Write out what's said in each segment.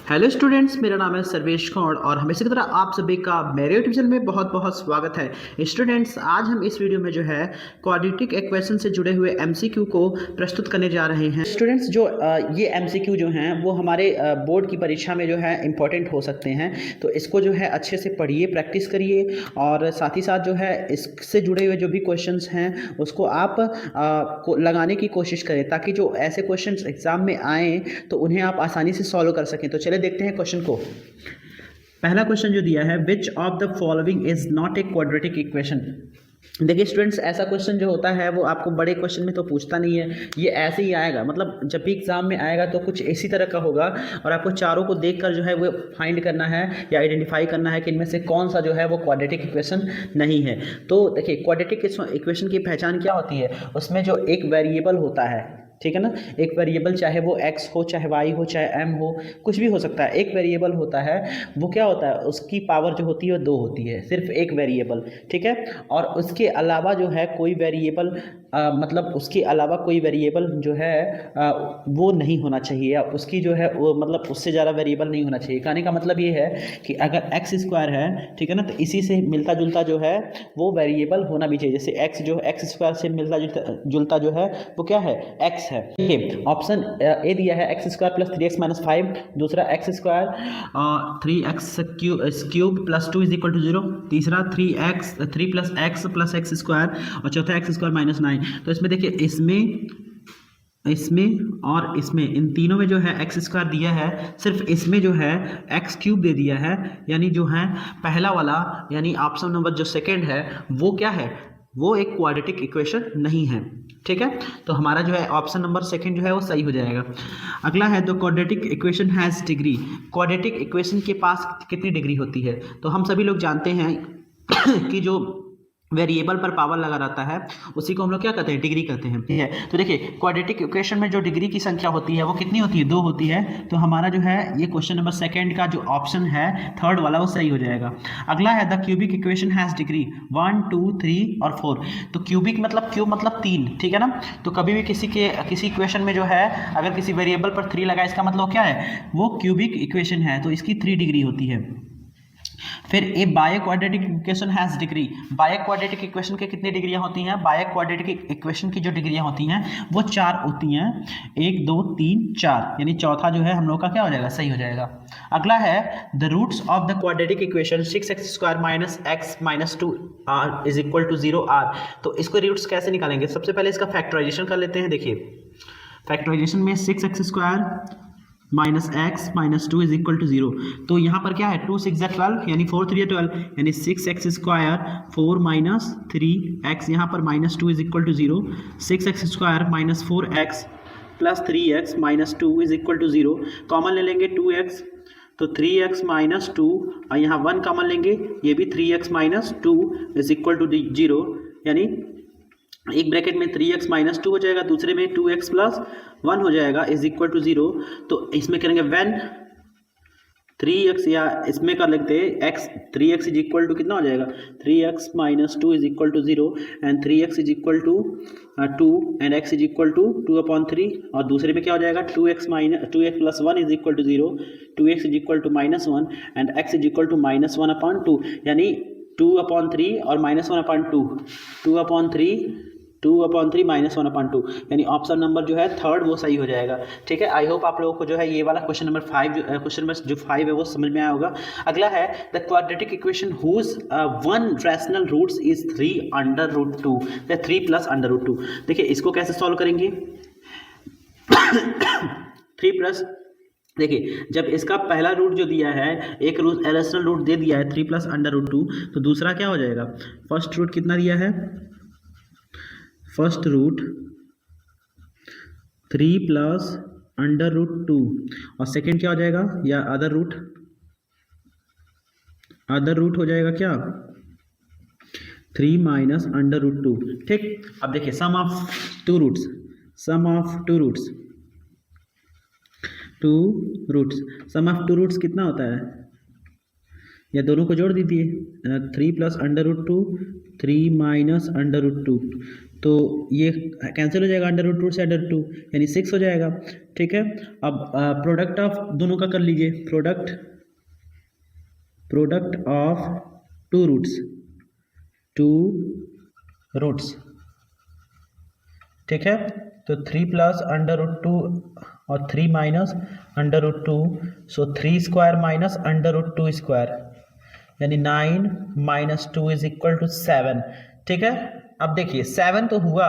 Hello students, मेरा नाम है सर्वेश गौड़ और हमेशा की तरह आप सभी का मेरे यूट्यूब चैनल में बहुत बहुत स्वागत है। स्टूडेंट्स, आज हम इस वीडियो में जो है क्वाड्रेटिक इक्वेशन से जुड़े हुए एमसीक्यू को प्रस्तुत करने जा रहे हैं। स्टूडेंट्स, जो ये एमसीक्यू जो हैं वो हमारे बोर्ड की परीक्षा में जो है इंपॉर्टेंट हो सकते हैं, तो इसको जो है अच्छे से पढ़िए, प्रैक्टिस करिए और साथ ही साथ जो है इससे जुड़े हुए जो भी क्वेश्चन हैं उसको आप लगाने की कोशिश करें, ताकि जो ऐसे क्वेश्चन एग्जाम में आएँ तो उन्हें आप आसानी से सॉल्व कर सकें। तो चलिए देखते हैं क्वेश्चन को। पहला क्वेश्चन जो दिया है, which of the following is not a quadratic equation. देखिए स्टूडेंट्स, ऐसा क्वेश्चन जो होता है वो आपको बड़े क्वेश्चन में तो पूछता नहीं है, ये ऐसे ही आएगा। मतलब जब भी एग्जाम में आएगा तो कुछ इसी तरह का होगा और आपको चारों को देखकर जो है वो फाइंड करना है या आइडेंटिफाई करना है कि इनमें से कौन सा जो है वो क्वाड्रेटिक इक्वेशन नहीं है। तो देखिए, क्वाड्रेटिक इक्वेशन की पहचान क्या होती है, उसमें जो एक वेरिएबल होता है, ठीक है ना, एक वेरिएबल, चाहे वो x हो, चाहे y हो, चाहे m हो, कुछ भी हो सकता है, एक वेरिएबल होता है। वो क्या होता है, उसकी पावर जो होती है वो 2 होती है, सिर्फ एक वेरिएबल, ठीक है। और उसके अलावा जो है कोई वेरिएबल मतलब उसके अलावा कोई वेरिएबल जो है वो नहीं होना चाहिए, या उसकी जो है वो मतलब उससे ज़्यादा वेरिएबल नहीं होना चाहिए। कहने का मतलब ये है कि अगर एक्स स्क्वायर है, ठीक है ना, तो इसी से मिलता जुलता जो है वो वेरिएबल होना भी चाहिए। जैसे एक्स जो एक्स स्क्वायर से मिलता जुलता जो है वो क्या है, एक्स है। ठीक है, ऑप्शन ए दिया है x square plus 3x minus 5, दूसरा x square 3x cube plus 2 is equal to 0, तीसरा 3 plus x plus x square और चौथा एक्स स्क्वायर माइनस 9। तो इसमें देखिए, इसमें और इसमें, इन तीनों में जो है एक्स स्क्वायर दिया है, सिर्फ इसमें जो है एक्स क्यूब दे दिया है। यानी जो है पहला वाला, यानी ऑप्शन नंबर जो सेकंड है वो क्या है, वो एक क्वाड्रेटिक इक्वेशन नहीं है। ठीक है, तो हमारा जो है ऑप्शन नंबर सेकंड जो है वो सही हो जाएगा। अगला है, the quadratic equation has degree. Quadratic equation के पास कितनी डिग्री होती है, तो हम सभी लोग जानते हैं कि जो वेरिएबल पर पावर लगा रहता है उसी को हम लोग क्या कहते हैं, डिग्री कहते हैं। ठीक है, तो देखिए क्वाड्रेटिक इक्वेशन में जो डिग्री की संख्या होती है वो कितनी होती है, 2 होती है। तो हमारा जो है ये क्वेश्चन नंबर सेकंड का जो ऑप्शन है थर्ड वाला वो सही हो जाएगा। अगला है, the cubic equation has degree 1 2 3 और 4। तो क्यूबिक मतलब क्यूब मतलब 3, ठीक है ना। तो कभी भी किसी इक्वेशन में जो है अगर किसी वेरिएबल पर 3 लगा, इसका मतलब क्या है, वो क्यूबिक इक्वेशन है, तो इसकी 3 डिग्री होती है। फिर ए बायोक्वाड्रेटिक इक्वेशन हैज डिग्री। बायोक्वाड्रेटिक इक्वेशन के कितनी डिग्रियां होती हैं, बायोक्वाड्रेटिक इक्वेशन की जो डिग्रियां होती हैं वो 4 होती हैं, 1 2 3 4, यानी चौथा जो है हम लोग का क्या हो जाएगा, सही हो जाएगा। अगला है, the roots of the quadratic equation 6x² minus x minus 2 r is equal to 0 r। तो इसको रूट्स कैसे निकालेंगे, सबसे पहले इसका फैक्टराइजेशन कर लेते हैं। देखिए फैक्टराइजेशन में 6x² minus x minus 2 is equal to 0। तो यहाँ पर क्या है, 2 6 12, यानी 4 3 12, यानी 6x² 4 माइनस 3x, यहाँ पर minus 2 is equal to 0। 6x² minus 4x plus 3x minus 2 is equal to 0। Common ले लेंगे 2x, तो 3x माइनस 2, और यहाँ 1 कॉमन लेंगे, ये भी 3x minus 2 is equal to 0। यानी एक ब्रैकेट में 3x माइनस 2 हो जाएगा, दूसरे में 2x प्लस 1 हो जाएगा इज इक्वल टू 0। तो इसमें करेंगे व्हेन 3x, या इसमें कर लेते हैं x, 3x is equal to कितना हो जाएगा, 3x minus 2 is equal to 0 and 3x is equal to 2 and x is equal to 2/3, और दूसरे में क्या हो जाएगा, 2x plus 1 is equal to 0, 2x is equal to minus 1 and x is equal to minus 1/2, यानी 2/3 और minus 1/2, 2/3 minus 1/2, यानी option number जो है थर्ड वो सही हो जाएगा। ठीक है, आई होप आप लोगों को जो है ये वाला क्वेश्चन नंबर 5 है वो समझ में आया होगा। अगला है, the quadratic equation whose one rational roots is 3√2, 3 plus √2। देखिए इसको कैसे सॉल्व करेंगे 3 प्लस, देखिए जब इसका पहला रूट जो दिया है, एक रूट रैशनल रूट दे दिया है 3 प्लस √2, तो दूसरा क्या हो जाएगा, फर्स्ट रूट कितना दिया है, फर्स्ट रूट 3 प्लस √2, और सेकंड क्या हो जाएगा, या अदर रूट हो जाएगा क्या, 3 माइनस √2। ठीक, अब देखिए sum of two roots, sum of two roots कितना होता है, या दोनों को जोड़ दीजिए, 3 plus under root 2, 3 minus under root 2, तो ये कैंसिल हो जाएगा, अंडर रूट 2 से अंडर रूट 2 यानी 6 हो जाएगा। ठीक है, अब प्रोडक्ट ऑफ दोनों का कर लीजिए, प्रोडक्ट ऑफ टू रूट्स। ठीक है, तो 3 प्लस अंडर रूट 2 और 3 minus under root 2, so 3 square minus under root 2 square, यानी 9 माइनस 2 इज इक्वल टू 7। ठीक है, अब देखिए 7 तो हुआ,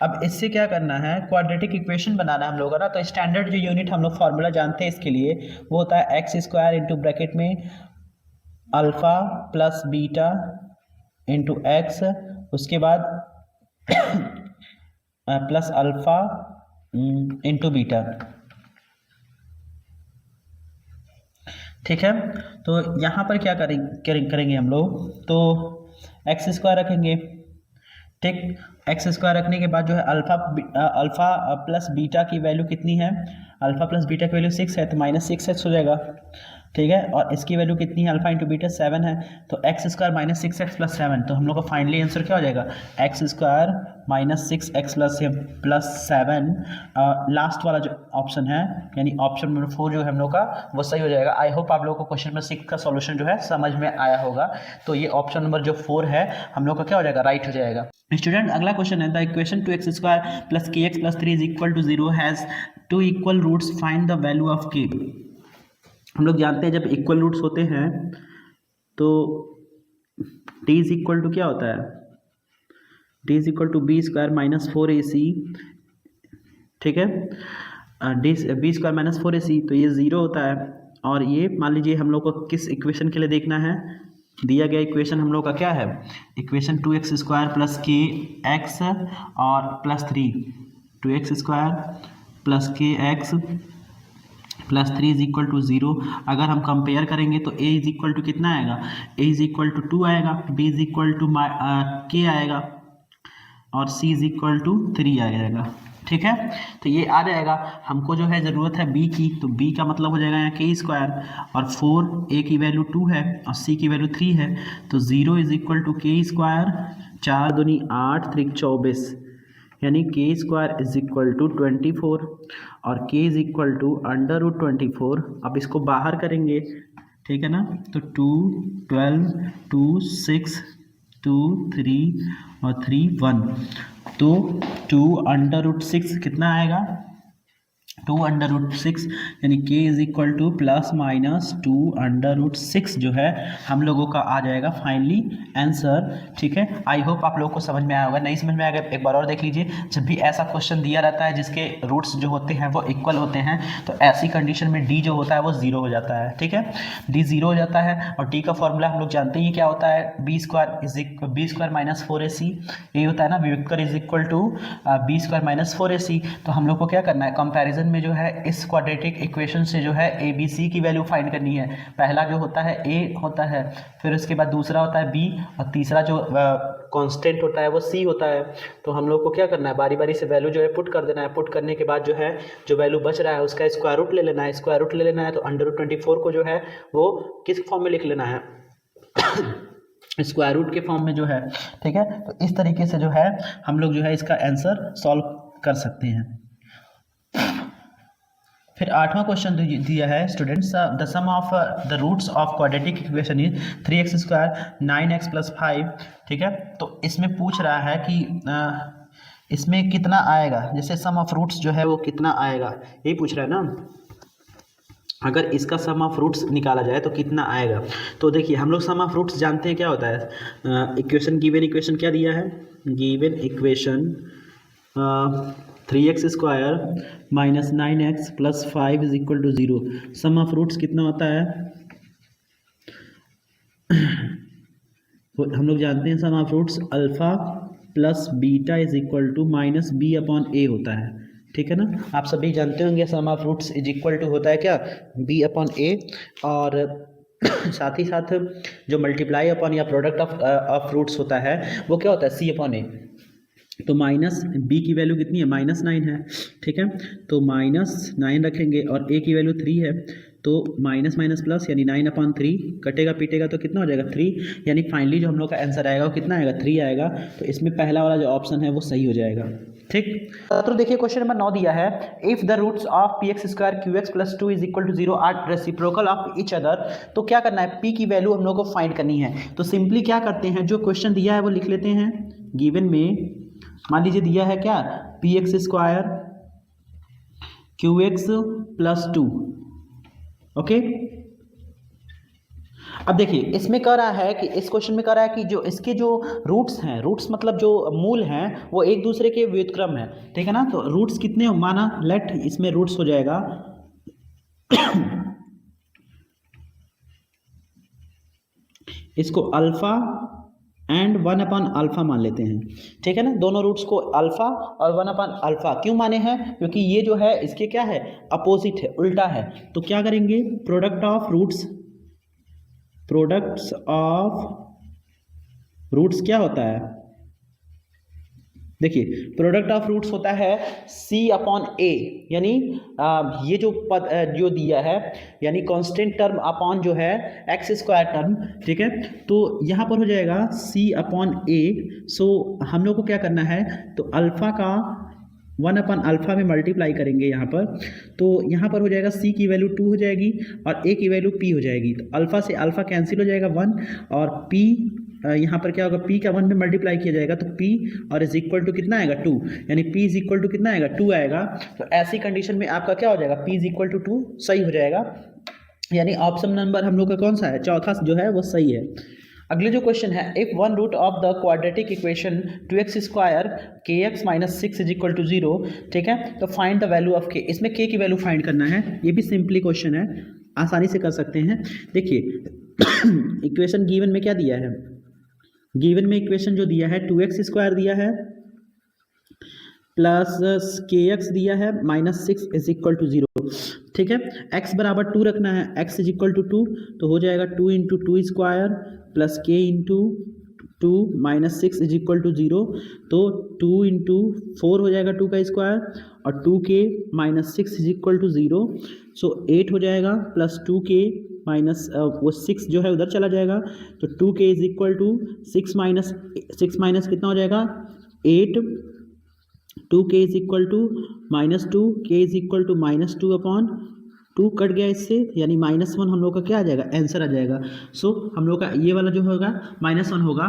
अब इससे क्या करना है, क्वाड्रेटिक इक्वेशन बनाना है हम लोगों का ना। तो स्टैंडर्ड जो यूनिट हम लोग फॉर्मूला जानते हैं इसके लिए, वो होता है एक्स स्क्वायर इंटू ब्रैकेट में alpha plus beta into x, उसके बाद प्लस अल्फा इंटू बीटा। ठीक है, तो यहाँ पर क्या करेंगे हम लोग, तो एक्स स्क्वायर रखेंगे। ठीक, एक्स स्क्वायर रखने के बाद जो है अल्फा प्लस बीटा की वैल्यू कितनी है, अल्फा प्लस बीटा की वैल्यू 6 है, तो माइनस 6x हो जाएगा। ठीक है, और इसकी वैल्यू कितनी है, अल्फा इंटू बीटा 7 है, तो x square minus 6x plus 7, तो हम लोग का फाइनली आंसर क्या हो जाएगा, x square minus 6x plus 7। Last वाला जो ऑप्शन है यानी ऑप्शन नंबर 4 जो है हम लोग का, वो सही हो जाएगा। आई होप आप लोगों को क्वेश्चन नंबर 6 का सॉल्यूशन जो है समझ में आया होगा। तो ये ऑप्शन नंबर जो 4 है हम लोग का क्या हो जाएगा, राइट हो जाएगा। स्टूडेंट, अगला क्वेश्चन है, the equation 2x square plus kx plus 3 is equal to 0 has 2 equal roots, find the value of k। हम लोग जानते हैं जब इक्वल रूट्स होते हैं तो t इज इक्वल टू क्या होता है, t is equal to b square minus 4ac। ठीक है, बी स्क्वायर माइनस 4ac, तो ये 0 होता है। और ये मान लीजिए हम लोग को किस इक्वेशन के लिए देखना है, दिया गया इक्वेशन हम लोग का क्या है, equation 2x square plus k x और plus 3, 2x square plus k x plus 3 is equal to 0। अगर हम कंपेयर करेंगे तो a इज इक्वल टू कितना आएगा, a इज इक्वल टू 2 आएगा, b is equal to k आएगा और c इज इक्वल टू 3 आ जाएगा। ठीक है, तो ये आ जाएगा। हमको जो है ज़रूरत है b की, तो b का मतलब हो जाएगा यहाँ k स्क्वायर, और 4 a की वैल्यू 2 है और c की वैल्यू 3 है, तो 0 is equal to k square, 4 दूनी 8 3 24, यानी k square is equal to 24 और k is equal to under root 24। अब इसको बाहर करेंगे, ठीक है ना, तो 2 12 2 6 2 3 और 3 1, तो 2 अंडर रूट 6 कितना आएगा, 2 अंडर रूट 6, यानी k is equal to plus minus 2 under root 6 जो है हम लोगों का आ जाएगा फाइनली आंसर। ठीक है, आई होप आप लोगों को समझ में आया होगा। नहीं समझ में आएगा एक बार और देख लीजिए, जब भी ऐसा क्वेश्चन दिया रहता है जिसके रूट्स जो होते हैं वो इक्वल होते हैं, तो ऐसी कंडीशन में d जो होता है वो 0 हो जाता है। ठीक है, d 0 हो जाता है, और t का फॉर्मूला हम लोग जानते ही क्या होता है, बी स्क्वायर माइनस 4ac, यही होता है ना, v is equal to b square minus 4ac। तो हम लोग को क्या करना है, कंपेरिजन में जो है इस क्वाड्रेटिक इक्वेशन से जो है ए बी सी की वैल्यू फाइंड करनी है। पहला जो होता है ए होता है, फिर उसके बाद दूसरा होता है बी, और तीसरा जो कांस्टेंट होता है वो सी होता है। तो हम लोग को क्या करना है, बारी बारी से वैल्यू जो है पुट कर देना है। पुट करने के बाद जो है जो वैल्यू बच रहा है उसका स्क्वायर रूट ले लेना है। स्क्वायर रूट ले लेना है तो अंडर रूट 24 को जो है वो किस फॉर्म में लिख लेना है स्क्वायर रूट के फॉर्म में जो है। ठीक है, तो इस तरीके से जो है हम लोग जो है इसका आंसर सॉल्व कर सकते हैं। फिर 8वां क्वेश्चन दिया है students, the sum of the roots of quadratic equation is 3x square 9x plus 5। ठीक है, तो इसमें पूछ रहा है कि इसमें कितना आएगा, जैसे सम ऑफ रूट्स जो है वो कितना आएगा, यही पूछ रहा है ना। अगर इसका सम ऑफ रूट्स निकाला जाए तो कितना आएगा, तो देखिए हम लोग सम ऑफ रूट्स जानते हैं क्या होता है। इक्वेशन गिवन इक्वेशन क्या दिया है, given equation 3x square minus 9x plus 5 is equal to 0। Sum of roots कितना होता है, हम लोग जानते हैं sum of roots alpha plus beta is equal to minus b upon a होता है। ठीक है ना, आप सभी जानते होंगे sum of roots is equal to होता है क्या, बी अपॉन ए, और साथ ही साथ जो मल्टीप्लाई अपॉन या प्रोडक्ट ऑफ रूट्स होता है वो क्या होता है, सी अपॉन ए। तो माइनस बी की वैल्यू कितनी है, -9 है। ठीक है, तो -9 रखेंगे और ए की वैल्यू 3 है, तो माइनस माइनस प्लस यानी 9/3 कटेगा पीटेगा तो कितना हो जाएगा 3, यानी फाइनली जो हम लोग का आंसर आएगा वो कितना आएगा 3 आएगा। तो इसमें पहला वाला जो ऑप्शन है वो सही हो जाएगा। ठीक, तो देखिए क्वेश्चन नंबर 9 दिया है, if the roots of px square qx plus 2 is equal to 0 are reciprocal of each other. तो क्या करना है, p की वैल्यू हम लोग को फाइंड करनी है। तो सिंपली क्या करते हैं, जो क्वेश्चन दिया है वो लिख लेते हैं। गिवन में मान लीजिए दिया है क्या, px square qx plus 2, okay. अब देखिए इसमें कह रहा है कि इस क्वेश्चन में कह रहा है कि जो इसके जो रूट्स हैं, रूट्स मतलब जो मूल हैं वो एक दूसरे के व्युत्क्रम है, ठीक है ना। तो रूट्स कितने माना, लेट इसमें रूट्स हो जाएगा इसको अल्फा एंड 1/अल्फा मान लेते हैं, ठीक है ना। दोनों रूट्स को अल्फा और 1/अल्फा क्यों माने हैं, क्योंकि ये जो है इसके क्या है, अपोजिट है, उल्टा है। तो क्या करेंगे, product of roots, products of roots क्या होता है, देखिए प्रोडक्ट ऑफ रूट्स होता है C/A, यानी ये जो पद जो दिया है यानी कांस्टेंट टर्म अपॉन जो है एक्स स्क्वायर टर्म, ठीक है। तो यहाँ पर हो जाएगा C/A। सो हम लोग को क्या करना है, तो अल्फा का 1/अल्फा में मल्टीप्लाई करेंगे यहाँ पर। तो यहाँ पर हो जाएगा C की वैल्यू 2 हो जाएगी और A की वैल्यू P हो जाएगी। तो अल्फा से अल्फा कैंसिल हो जाएगा 1 और P यहाँ पर क्या होगा, P का 1 में मल्टीप्लाई किया जाएगा तो P और इज इक्वल टू कितना आएगा 2, यानी P इज इक्वल टू कितना आएगा 2 आएगा। तो ऐसी कंडीशन में आपका क्या हो जाएगा, P इज इक्वल टू 2 सही हो जाएगा, यानी ऑप्शन नंबर हम लोग का कौन सा है, चौथा जो है वो सही है। अगले जो क्वेश्चन है, if one root of the quadratic equation 2x square kx minus 6 is equal to 0, ठीक है। तो find the value of k, इसमें k की वैल्यू फाइंड करना है। ये भी सिंपली क्वेश्चन है, आसानी से कर सकते हैं। देखिए इक्वेशन गिवन में क्या दिया है, गिवन में इक्वेशन जो दिया है 2x स्क्वायर दिया है प्लस kx दिया है माइनस 6 इज इक्वल टू 0, ठीक है। x बराबर 2 रखना है, x इज इक्वल टू 2, तो हो जाएगा 2 into 2 square plus k into 2 minus 6 is equal to 0। तो 2 इंटू 4 हो जाएगा 2 का स्क्वायर और 2k minus 6 is equal to 0। So 8 हो जाएगा प्लस 2k माइनस वो 6 जो है उधर चला जाएगा, तो 2k is equal to 6 minus कितना हो जाएगा 8, 2k is equal to minus 2, k is equal to minus 2/2 cut गया इससे, यानी -1 हम लोग का क्या आ जाएगा, आंसर आ जाएगा। सो हम लोग का ये वाला जो होगा -1 होगा।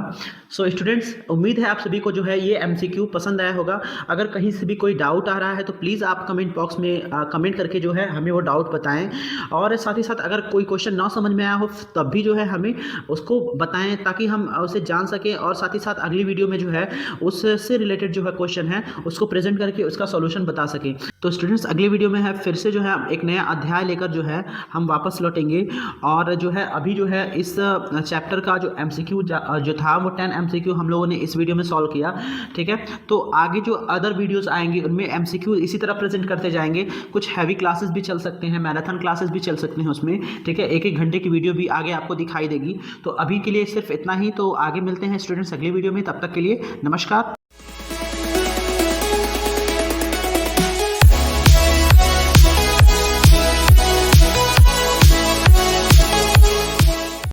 सो स्टूडेंट्स उम्मीद है आप सभी को जो है ये MCQ पसंद आया होगा। अगर कहीं से भी कोई डाउट आ रहा है तो प्लीज़ आप कमेंट बॉक्स में कमेंट करके जो है हमें वो डाउट बताएं, और साथ ही साथ अगर कोई क्वेश्चन ना समझ में आया हो तब भी जो है हमें उसको बताएं ताकि हम उसे जान सकें, और साथ ही साथ अगली वीडियो में जो है उससे रिलेटेड जो है क्वेश्चन है उसको प्रेजेंट करके उसका सॉल्यूशन बता सकें। तो स्टूडेंट्स अगली वीडियो में है फिर से जो है एक नया अध्याय लेकर जो है हम वापस लौटेंगे, और जो है अभी जो है इस चैप्टर का जो MCQ जो था वो 10 MCQ हम लोगों ने इस वीडियो में सॉल्व किया, ठीक है। तो आगे जो अदर वीडियोस आएंगे उनमें MCQ इसी तरह प्रेजेंट करते जाएंगे। कुछ हैवी क्लासेस भी चल सकते हैं, मैराथन क्लासेस भी चल सकते हैं उसमें, ठीक है। 1-1 घंटे की वीडियो भी आगे आपको दिखाई देगी। तो अभी के लिए सिर्फ इतना ही, तो आगे मिलते हैं स्टूडेंट्स अगली वीडियो में, तब तक के लिए नमस्कार।